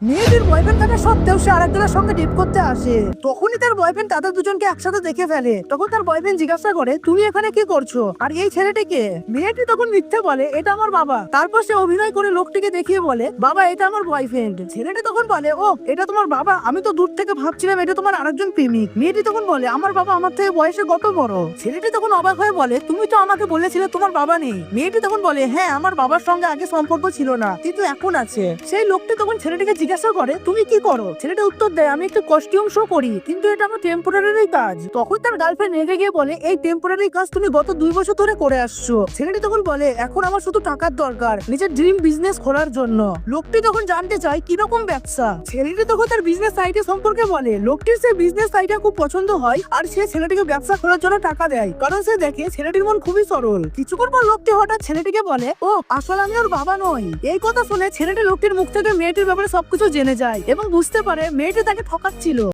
মেয়েটির বয়ফ্রেন্ড থাকা সত্ত্বেও সে আরেকজনের সঙ্গে ডেট করতে আসে। তখনই তার বয়ফ্রেন্ড তাদের দুজনকে একসাথে দেখে ফেলে। তখন তার বয়ফ্রেন্ড জিজ্ঞাসা করে, তুমি এখানে কি করছো, আর এই ছেলেটিকে? মেয়েটি তখন মিথ্যে বলে, এটা আমার বাবা। তারপর সে অভিনয় করে লোকটিকে দেখিয়ে বলে, বাবা এটা আমার বয়ফ্রেন্ড। ছেলেটি তখন বলে, ও এটা তোমার বাবা, আমি তো দূর থেকে ভাবছিলাম এটা তোমার আরেকজন প্রেমিক। মেয়েটি তখন বলে, আমার বাবা আমার থেকে বয়সে কত বড়। ছেলেটি তখন অবাক হয়ে বলে, তুমি তো আমাকে বলেছিলে তোমার বাবা নেই। মেয়েটি তখন বলে, হ্যাঁ আমার বাবার সঙ্গে আগে সম্পর্ক ছিল না, কিন্তু এখন আছে। সেই লোকটি তখন ছেলেটিকে জিজ্ঞাসা করে, তুমি কি করো? ছেলেটা উত্তর দেয়, আমি একটা কস্টিউম শো করি, কিন্তু এটা আমার টেম্পোরারি কাজ। তখন তার গার্লফ্রেন্ড রেগে গিয়ে বলে, এই টেম্পোরারি কাজ তুমি গত 2 বছর ধরে করে আসছো। ছেলেটি তখন বলে, এখন আমার শুধু টাকার দরকার নিজের ড্রিম বিজনেস খোলার জন্য। লোকটি তখন জানতে চায় কিরকম ব্যবসা। ছেলেটি তখন তার বিজনেস আইডিয়া সম্পর্কে বলে। লোকটির সে বিজনেস আইডিয়া খুব পছন্দ হয়, আর সে ছেলেটিকে ব্যবসা খোলার জন্য টাকা দেয়, কারণ সে দেখে ছেলেটির মন খুবই সরল। কিছুক্ষণ পর লোকটি হঠাৎ ছেলেটিকে বলে, ও আসলে আমি ওর বাবা নই। এই কথা শুনে ছেলেটি লোকটির মুখ থেকে মেয়েটির ব্যাপারে সবকিছু জেনে যায় এবং বুঝতে পারে মেয়েটি তাকে ঠকাচ্ছিল।